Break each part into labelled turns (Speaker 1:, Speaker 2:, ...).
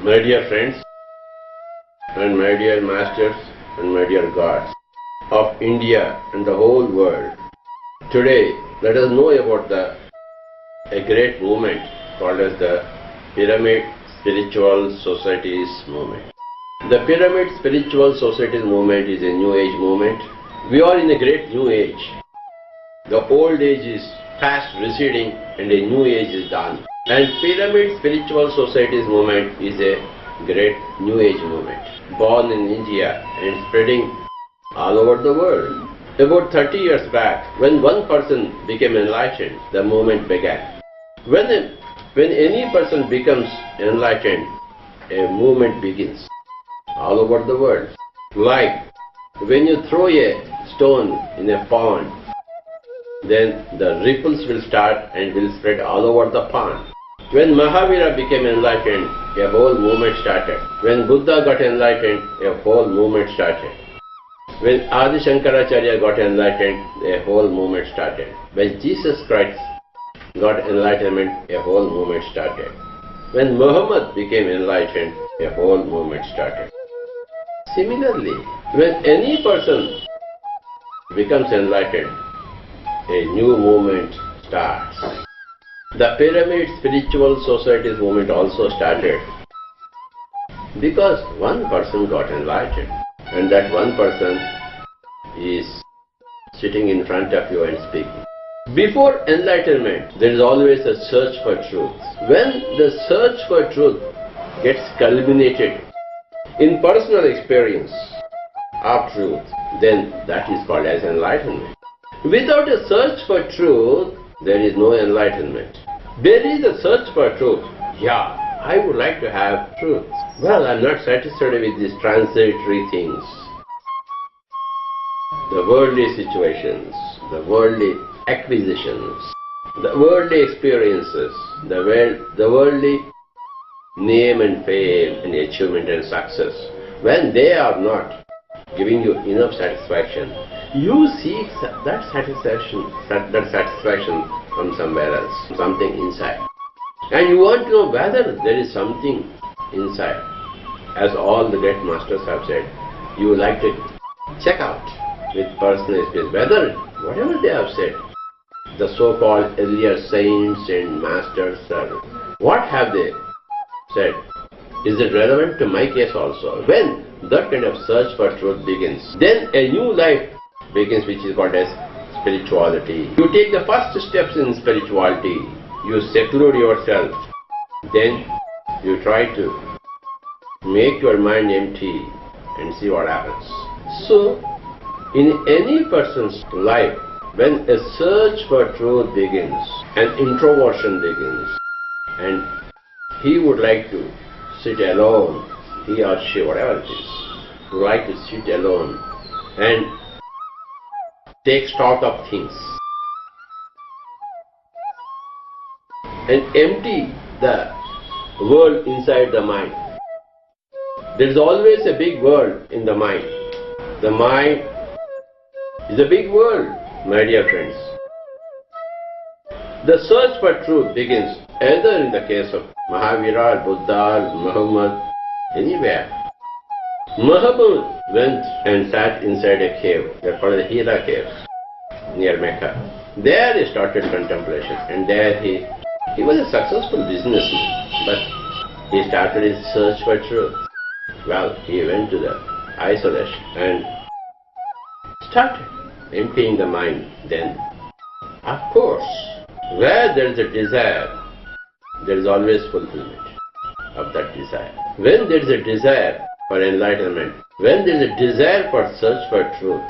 Speaker 1: My dear friends, and my dear masters, and my dear gods of India and the whole world, today let us know about a great movement called as the Pyramid Spiritual Societies movement. The Pyramid Spiritual Societies movement is a new age movement. We are in a great new age. The old age is fast receding and a new age is done. And Pyramid Spiritual Societies movement is a great new age movement, born in India and spreading all over the world. About 30 years back, when one person became enlightened, the movement began. When any person becomes enlightened, a movement begins all over the world. Like when you throw a stone in a pond, then the ripples will start and will spread all over the pond. When Mahavira became enlightened, a whole movement started. When Buddha got enlightened, a whole movement started. When Adi Shankaracharya got enlightened, a whole movement started. When Jesus Christ got enlightenment, a whole movement started. When Muhammad became enlightened, a whole movement started. Similarly, when any person becomes enlightened, a new movement starts. The Pyramid Spiritual Societies movement also started because one person got enlightened, and that one person is sitting in front of you and speaking. Before enlightenment, there is always a search for truth. When the search for truth gets culminated in personal experience of truth, then that is called as enlightenment. Without a search for truth, there is no enlightenment. There is a search for truth. Yeah, I would like to have truth. Well, I am not satisfied with these transitory things. The worldly situations, the worldly acquisitions, the worldly experiences, the worldly name and fame and achievement and success, when they are not giving you enough satisfaction, you seek that satisfaction from somewhere else, something inside. And you want to know whether there is something inside. As all the great masters have said, you would like to check out with personal experience whether whatever they have said, the so-called earlier saints and masters, what have they said? Is it relevant to my case also? When that kind of search for truth begins, then a new life begins, which is called as spirituality. You take the first steps in spirituality. You seclude yourself. Then you try to make your mind empty and see what happens. So, in any person's life, when a search for truth begins, an introversion begins, and he would like to sit alone, he or she, whatever it is, would like to sit alone and take stock of things and empty the world inside the mind. There is always a big world in the mind. The mind is a big world, my dear friends. The search for truth begins either in the case of Mahavira, Buddha, Muhammad, anywhere. Muhammad went and sat inside a cave, they're called the Hira caves, near Mecca. There he started contemplation, and there he was a successful businessman, but he started his search for truth. Well, he went to the isolation and started emptying the mind. Then, of course, where there is a desire, there is always fulfillment of that desire. When there is a desire for enlightenment, when there is a desire for search for truth,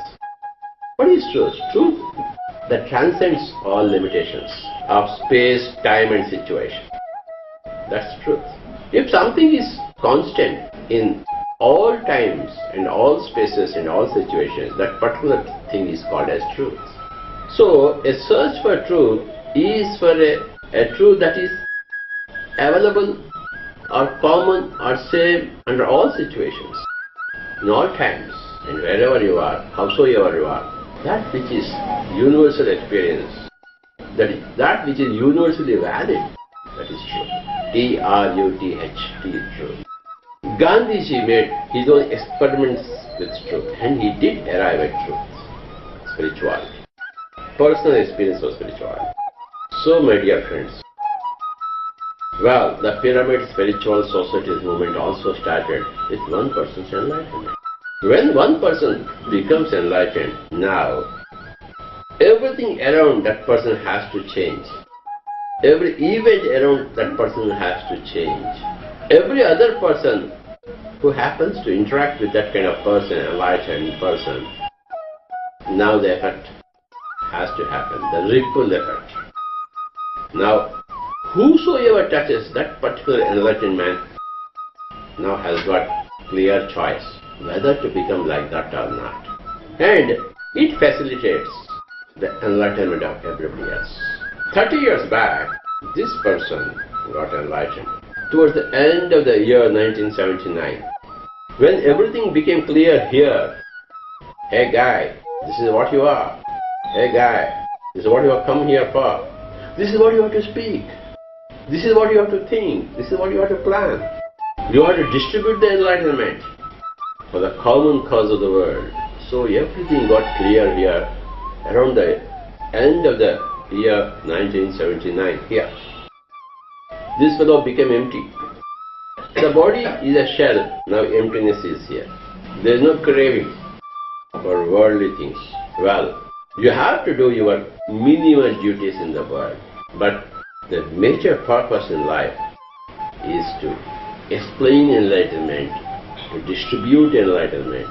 Speaker 1: what is truth? Truth that transcends all limitations of space, time and situation. That's truth. If something is constant in all times and all spaces and all situations, that particular thing is called as truth. So, a search for truth is for a truth that is available or common or same under all situations, in all times and wherever you are, howsoever you are. That which is universal experience, that which is universally valid, that is truth. T-R-U-T-H, truth. Gandhiji made his own experiments with truth, and he did arrive at truth, spirituality. Personal experience of spirituality. So, my dear friends, well, the Pyramid Spiritual Societies movement also started with one person's enlightenment. When one person becomes enlightened, now everything around that person has to change. Every event around that person has to change. Every other person who happens to interact with that kind of person, enlightened person, now the effect has to happen, the ripple effect. Now, whosoever touches that particular enlightened man now has got clear choice whether to become like that or not. And it facilitates the enlightenment of everybody else. 30 years back, this person got enlightened towards the end of the year 1979. When everything became clear here, hey guy, this is what you are. Hey guy, this is what you have come here for. This is what you have to speak. This is what you have to think. This is what you have to plan. You have to distribute the enlightenment for the common cause of the world. So everything got clear here around the end of the year 1979 here. This fellow became empty. The body is a shell, now emptiness is here. There is no craving for worldly things. Well, you have to do your minimal duties in the world, but the major purpose in life is to explain enlightenment, to distribute enlightenment,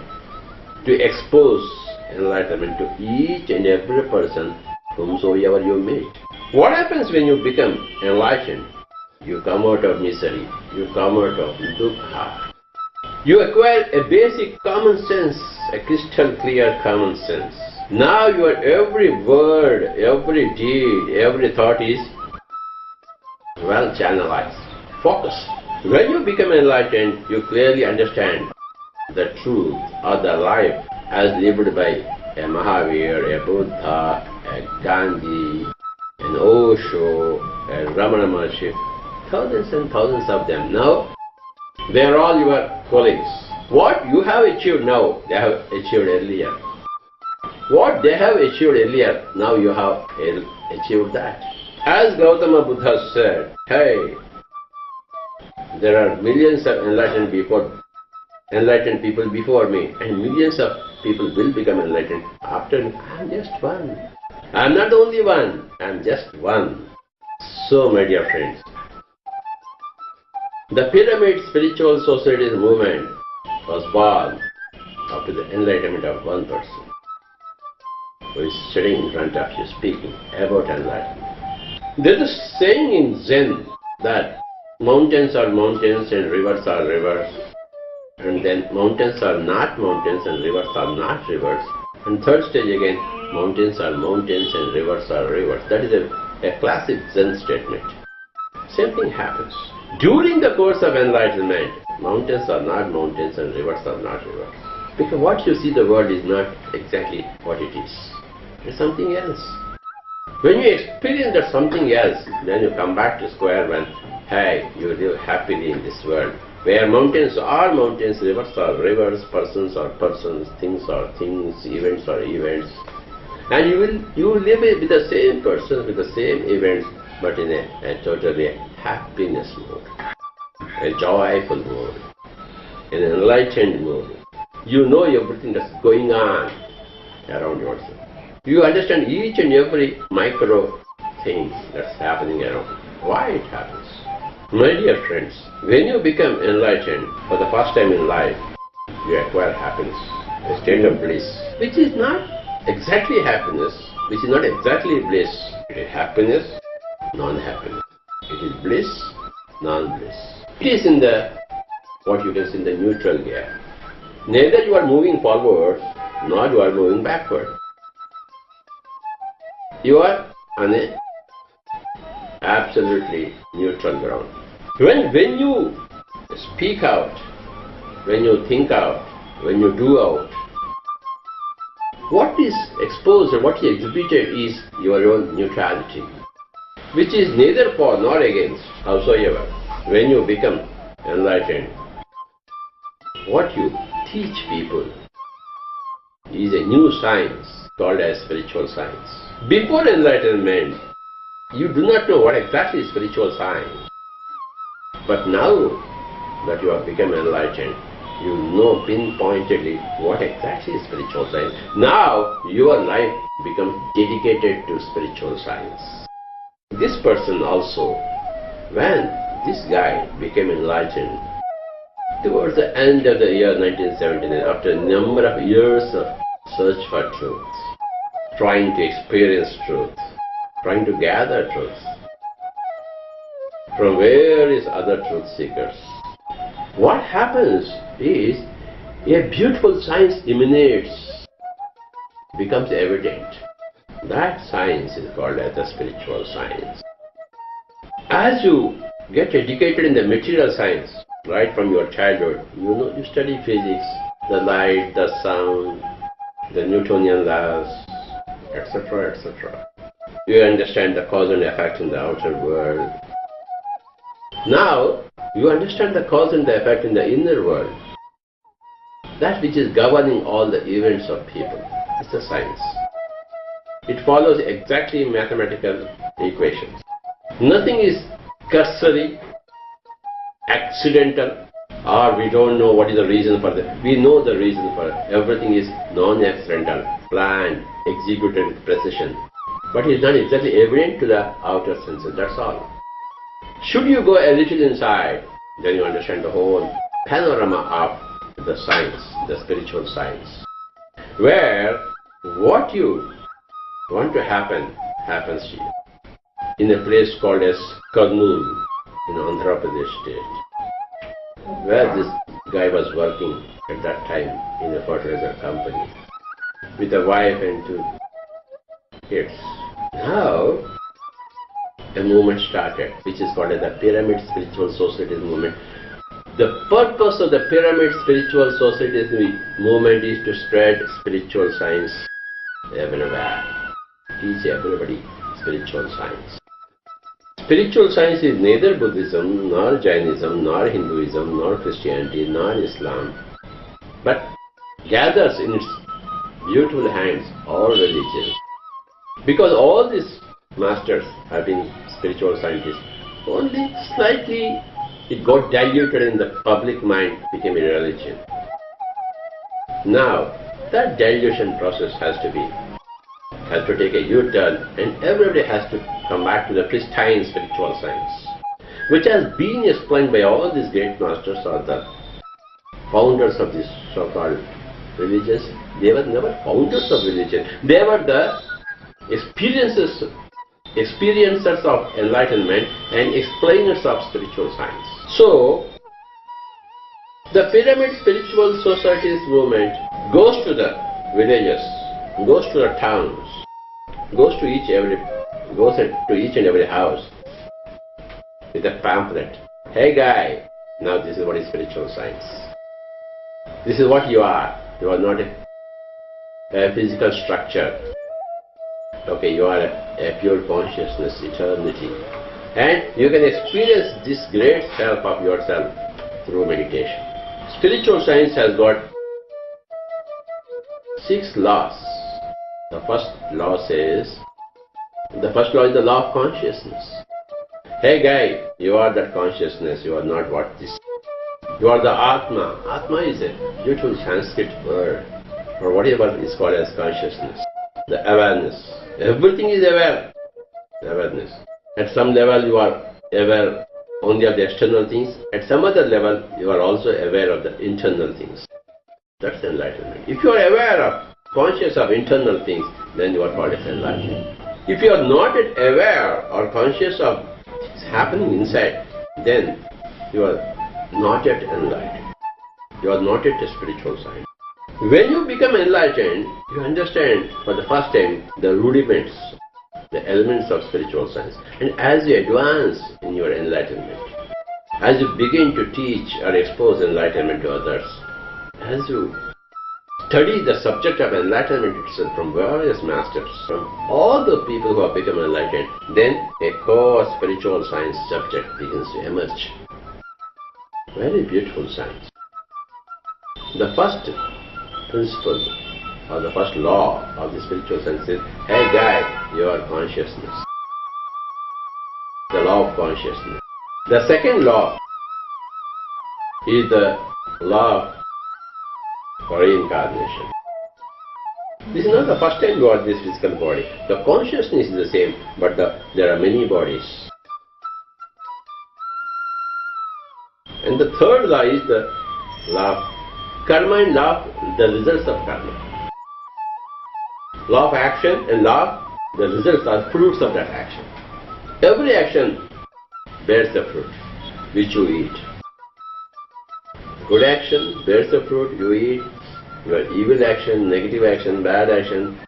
Speaker 1: to expose enlightenment to each and every person whomsoever you meet. What happens when you become enlightened? You come out of misery, you come out of dukkha. You acquire a basic common sense, a crystal clear common sense. Now your every word, every deed, every thought is well channelized, focused. When you become enlightened, you clearly understand the truth or the life as lived by a Mahavir, a Buddha, a Gandhi, an Osho, a Rama Maharshi, thousands and thousands of them. Now, they are all your colleagues. What you have achieved now, they have achieved earlier. What they have achieved earlier, now you have achieved that. As Gautama Buddha said, hey, there are millions of enlightened people before me, and millions of people will become enlightened after me. I am just one. I am not the only one. I am just one. So, my dear friends, the Pyramid Spiritual Societies movement was born after the enlightenment of one person who is sitting in front of you speaking about enlightenment. There is a saying in Zen that mountains are mountains and rivers are rivers, and then mountains are not mountains and rivers are not rivers, and third stage again, mountains are mountains and rivers are rivers. That is a classic Zen statement. Same thing happens. During the course of enlightenment, mountains are not mountains and rivers are not rivers. Because what you see the world is not exactly what it is. It's something else. When you experience that something else, then you come back to square one. Hey, you live happily in this world, where mountains are mountains, rivers are rivers, persons are persons, things are things, events are events. And you will live with the same persons, with the same events, but in a totally happiness mode, a joyful mode, an enlightened mode. You know everything that's going on around yourself. You understand each and every micro thing that's happening around. Why it happens? My dear friends, when you become enlightened for the first time in life, you acquire happiness, a state of bliss, which is not exactly happiness, which is not exactly bliss. It is happiness, non-happiness. It is bliss, non-bliss. It is in the, what you can say, in the neutral gear. Neither you are moving forward, nor you are moving backward. You are on a absolutely neutral ground. When you speak out, when you think out, when you do out, what is exposed or what is exhibited is your own neutrality, which is neither for nor against, howsoever. When you become enlightened, what you teach people is a new science called as spiritual science. Before enlightenment, you do not know what exactly is spiritual science. But now that you have become enlightened, you know pinpointedly what exactly is spiritual science. Now your life becomes dedicated to spiritual science. This person also, when this guy became enlightened, towards the end of the year 1979, after a number of years of search for truth, trying to experience truth, trying to gather truth from various other truth seekers, what happens is a beautiful science emanates, becomes evident. That science is called as the spiritual science. As you get educated in the material science, right from your childhood, you study physics, the light, the sound, the Newtonian laws, etc., etc. You understand the cause and effect in the outer world. Now, you understand the cause and the effect in the inner world. That which is governing all the events of people. It's a science. It follows exactly mathematical equations. Nothing is cursory, accidental, or we don't know what is the reason for that. We know the reason for it. Everything is non-accidental, planned, executed with precision. But it is not exactly evident to the outer senses, that's all. Should you go a little inside, then you understand the whole panorama of the science, the spiritual science, where what you want to happen, happens to you. In a place called as Kurnool, in Andhra Pradesh state, where this guy was working at that time in a fertilizer company with a wife and 2 kids. Now, a movement started, which is called as the Pyramid Spiritual Societies movement. The purpose of the Pyramid Spiritual Societies movement is to spread spiritual science everywhere. Teach everybody spiritual science. Spiritual science is neither Buddhism, nor Jainism, nor Hinduism, nor Christianity, nor Islam, but gathers in its beautiful hands all religions. Because all these masters have been spiritual scientists, only slightly it got diluted in the public mind, became a religion. Now, that dilution process has to take a U-turn, and everybody has to come back to the pristine spiritual science, which has been explained by all these great masters or the founders of these so-called religions. They were never founders of religion. They were the experiencers of enlightenment and explainers of spiritual science. So, the Pyramid Spiritual Societies movement goes to the villages, goes to the towns, goes to each and every house with a pamphlet. Hey guy, now this is what is spiritual science. This is what you are. You are not a physical structure. Okay, you are a pure consciousness, eternity. And you can experience this great self of yourself through meditation. Spiritual science has got 6 laws. The first law is the law of consciousness. Hey guy, you are that consciousness, you are not what this. You are the Atma. Atma is a beautiful Sanskrit word, or whatever is called as consciousness. The awareness. Everything is aware. Awareness. At some level you are aware only of the external things. At some other level you are also aware of the internal things. That's enlightenment. If you are aware of, conscious of internal things, then you are called as enlightened. If you are not yet aware or conscious of things happening inside, then you are not yet enlightened. You are not yet a spiritual science. When you become enlightened, you understand for the first time the rudiments, the elements of spiritual science. And as you advance in your enlightenment, as you begin to teach or expose enlightenment to others, as you study the subject of enlightenment itself from various masters, from all the people who have become enlightened, then a core spiritual science subject begins to emerge. Very beautiful science. The first principle or the first law of the spiritual sense is, hey guy, you are consciousness. The law of consciousness. The second law is the law of reincarnation. This is not the first time you are this physical body. The consciousness is the same, but there are many bodies. And the third law is the law of karma and law of the results of karma. Law of action and law of the results are fruits of that action. Every action bears the fruit which you eat. Good action bears the fruit you eat. Your evil action, negative action, bad action,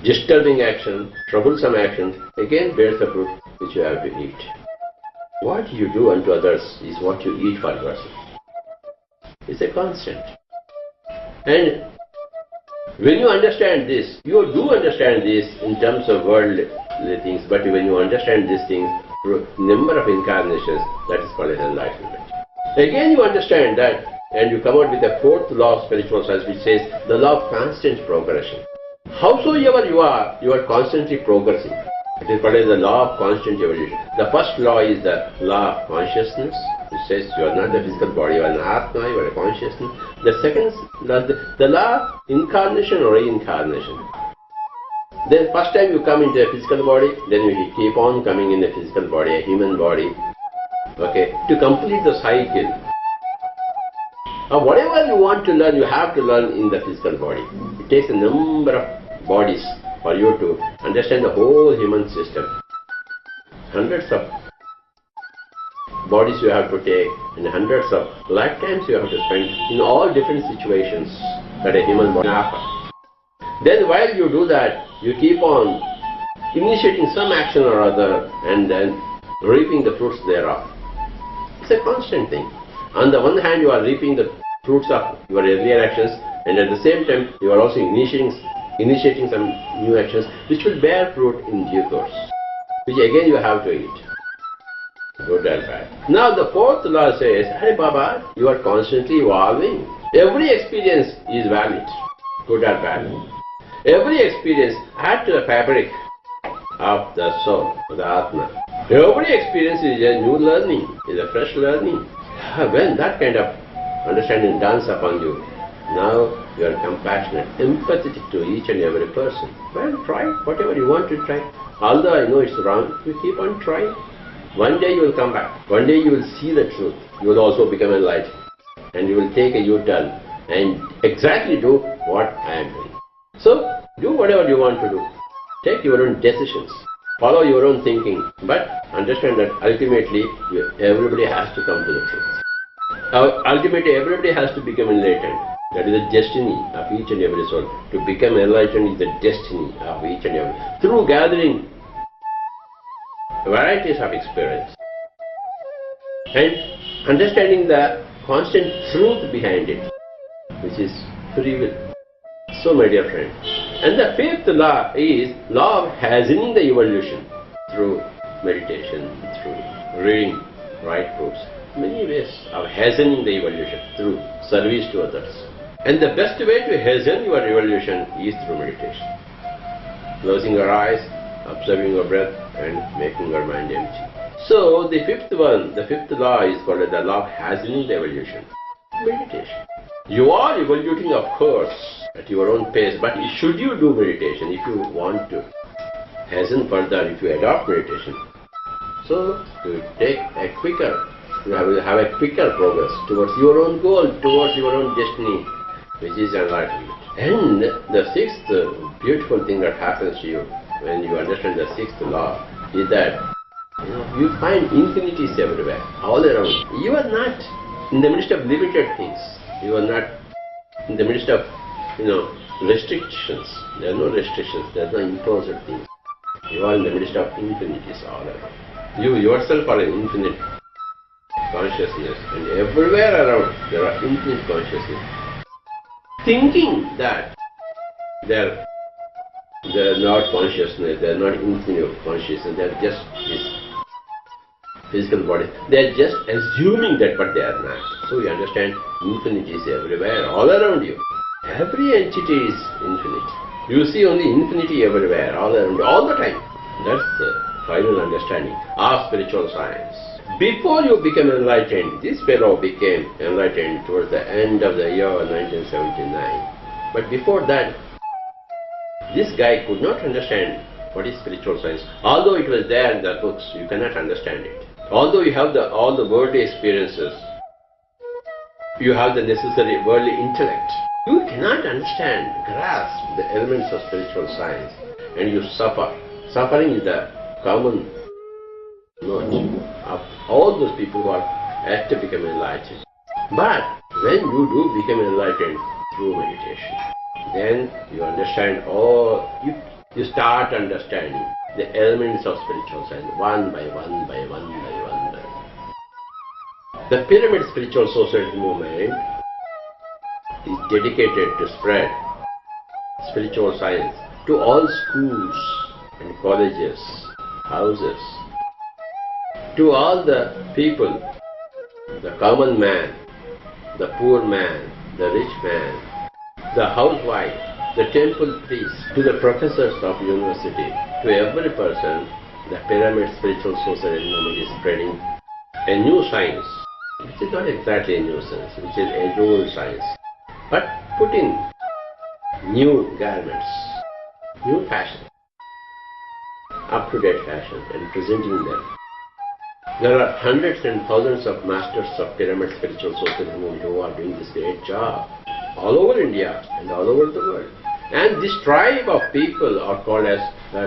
Speaker 1: disturbing action, troublesome action, again bears the fruit which you have to eat. What you do unto others is what you eat for yourself. It's a constant. And when you understand this, you do understand this in terms of worldly things, but when you understand these things through number of incarnations, that is called enlightenment. Again you understand that, and you come out with the fourth law of spiritual science, which says the law of constant progression. Howsoever you are constantly progressing. It is called as the law of constant evolution. The first law is the law of consciousness, which says you are not the physical body, you are an Atma, you are a consciousness. The second law, the law of incarnation or reincarnation. Then first time you come into a physical body, then you keep on coming in a physical body, a human body, okay, to complete the cycle. Whatever you want to learn, you have to learn in the physical body. It takes a number of bodies for you to understand the whole human system. Hundreds of bodies you have to take, and hundreds of lifetimes you have to spend in all different situations that a human body offers. Then while you do that, you keep on initiating some action or other and then reaping the fruits thereof. It's a constant thing. On the one hand, you are reaping the fruits of your earlier actions, and at the same time, you are also initiating some new actions which will bear fruit in due course, which again you have to eat. Good and bad. Now the fourth law says, hey Baba, you are constantly evolving. Every experience is valid, good or bad. Every experience adds to the fabric of the soul, of the Atma. Every experience is a new learning, is a fresh learning. When that kind of understanding dawns upon you, now you are compassionate, empathetic to each and every person. Well, try whatever you want to try. Although I know it's wrong, you keep on trying. One day you will come back. One day you will see the truth. You will also become enlightened. And you will take a U-turn and exactly do what I am doing. So, do whatever you want to do. Take your own decisions. Follow your own thinking. But understand that ultimately, everybody has to come to the truth. Ultimately, everybody has to become enlightened. That is the destiny of each and every soul. To become enlightened is the destiny of each and every. Through gathering varieties of experience and understanding the constant truth behind it, which is free will. So, my dear friend, and the fifth law is law of hastening the evolution through meditation, through reading right books. Many ways of hastening the evolution through service to others. And the best way to hasten your evolution is through meditation. Closing your eyes, observing your breath, and making your mind empty. So the fifth law is called the law of hastening the evolution. Meditation. You are evoluting, of course, at your own pace, but should you do meditation if you want to hasten further, if you adopt meditation? So you take a quicker, you have a quicker progress towards your own goal, towards your own destiny, which is enlightenment. And the sixth beautiful thing that happens to you when you understand the sixth law is that you find infinities everywhere, all around. You are not in the midst of limited things. You are not in the midst of restrictions. There are no restrictions. There are no imposed things. You are in the midst of infinities all around. You yourself are an infinite consciousness, and everywhere around there are infinite consciousness. Thinking that they're not consciousness, they're not infinite consciousness, they're just this. physical body. They are just assuming that, but they are not. So you understand, infinity is everywhere, all around you. Every entity is infinite. You see only infinity everywhere, all around you, all the time. That's the final understanding of spiritual science. Before you became enlightened, this fellow became enlightened towards the end of the year 1979. But before that, this guy could not understand what is spiritual science. Although it was there in the books, you cannot understand it. Although you have all the worldly experiences, you have the necessary worldly intellect, you cannot understand, grasp the elements of spiritual science, and you suffer. Suffering is the common note of all those people who are yet to become enlightened. But when you do become enlightened through meditation, then you understand you start understanding the elements of spiritual science one by one by one by one by one. The Pyramid Spiritual Society movement is dedicated to spread spiritual science to all schools and colleges, houses, to all the people, the common man, the poor man, the rich man, the housewife, the temple priest, to the professors of university, to every person. The Pyramid Spiritual Society movement is spreading a new science, which is not exactly a new science, which is an old science, but put in new garments, new fashion, up-to-date fashion, and presenting them. There are hundreds and thousands of masters of Pyramid Spiritual Society movement who are doing this great job all over India and all over the world. And this tribe of people are called as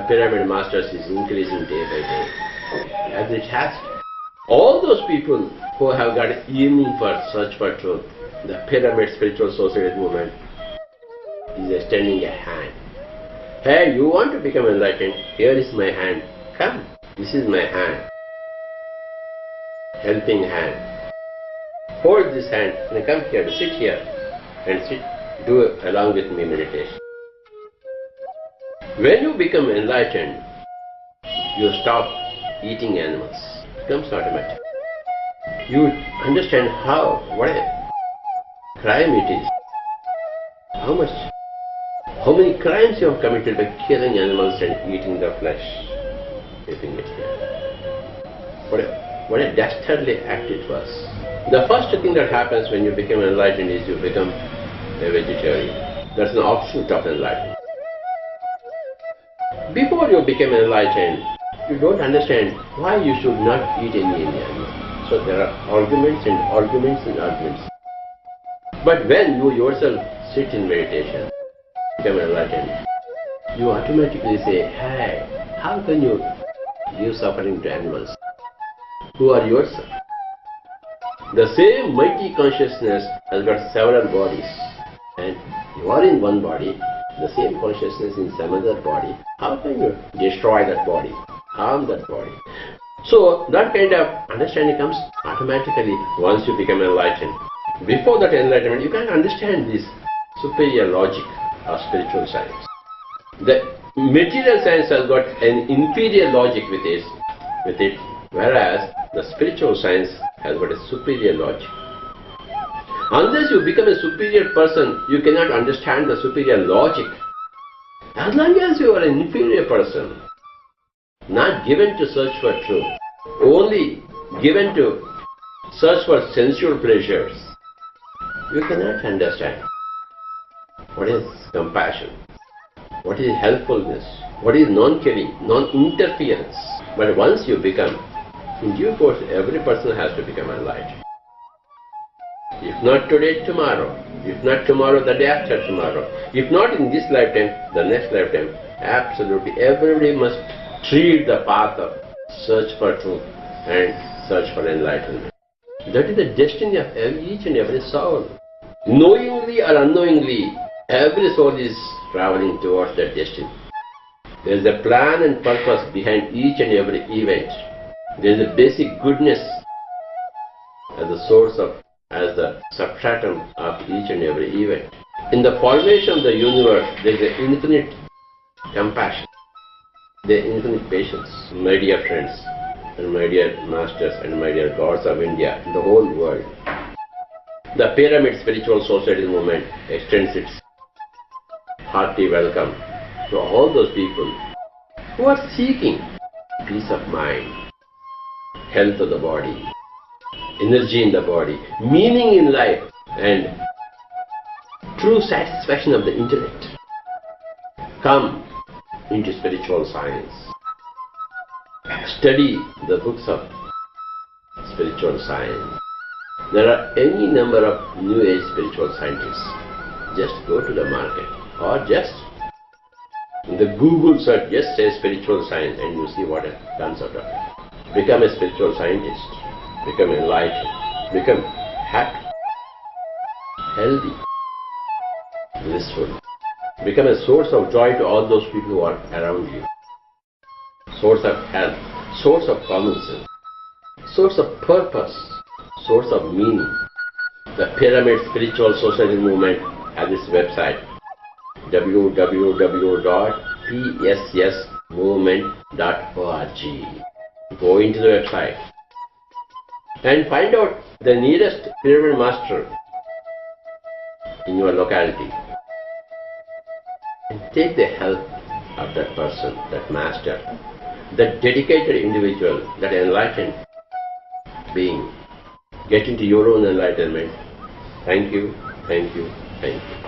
Speaker 1: Pyramid Masters is increasing day by day, as it has to. All those people who have got yearning for search for truth, the Pyramid Spiritual Society movement is extending a hand. Hey, you want to become enlightened? Here is my hand. Come, this is my hand. Helping hand. Hold this hand and come here, sit here and do along with me meditation. When you become enlightened, you stop eating animals. It becomes automatic. You understand what a crime it is. How many crimes you have committed by killing animals and eating the flesh, keeping it here. What a dastardly act it was. The first thing that happens when you become enlightened is you become a vegetarian. That's an offshoot of enlightenment. Before you become enlightened, you don't understand why you should not eat any animal. So there are arguments and arguments and arguments. But when you yourself sit in meditation, become enlightened, you automatically say, hey, how can you give suffering to animals who are yourself? The same mighty consciousness has got several bodies, and you are in one body, the same consciousness in some other body. How can you destroy that body, harm that body? So that kind of understanding comes automatically once you become enlightened. Before that enlightenment, you can't understand this superior logic of spiritual science. The material science has got an inferior logic with it, whereas the spiritual science has got a superior logic. Unless you become a superior person, you cannot understand the superior logic. As long as you are an inferior person, not given to search for truth, only given to search for sensual pleasures, you cannot understand what is compassion, what is helpfulness, what is non-killing, non-interference. But once you become, in due course, every person has to become enlightened. If not today, tomorrow. If not tomorrow, the day after tomorrow. If not in this lifetime, the next lifetime. Absolutely, everybody must tread the path of search for truth and search for enlightenment. That is the destiny of each and every soul. Knowingly or unknowingly, every soul is traveling towards that destiny. There is a plan and purpose behind each and every event. There is a basic goodness as the source of, as the substratum of each and every event. In the formation of the universe, there is an infinite compassion, there is infinite patience. My dear friends, and my dear masters and my dear gods of India and the whole world. The Pyramid Spiritual Society movement extends its hearty welcome to all those people who are seeking peace of mind, health of the body, energy in the body, meaning in life, and true satisfaction of the intellect. Come into spiritual science. Study the books of spiritual science. There are any number of new age spiritual scientists. Just go to the market or just in the Google search, just say spiritual science and you see what comes out of it. Become a spiritual scientist. Become enlightened. Become happy, healthy, blissful. Become a source of joy to all those people who are around you. Source of health, source of common sense, source of purpose, source of meaning. The Pyramid Spiritual Society movement has its website www.pssmovement.org. Go into the website and find out the nearest pyramid master in your locality. And take the help of that person, that master, that dedicated individual, that enlightened being. Get into your own enlightenment. Thank you, thank you, thank you.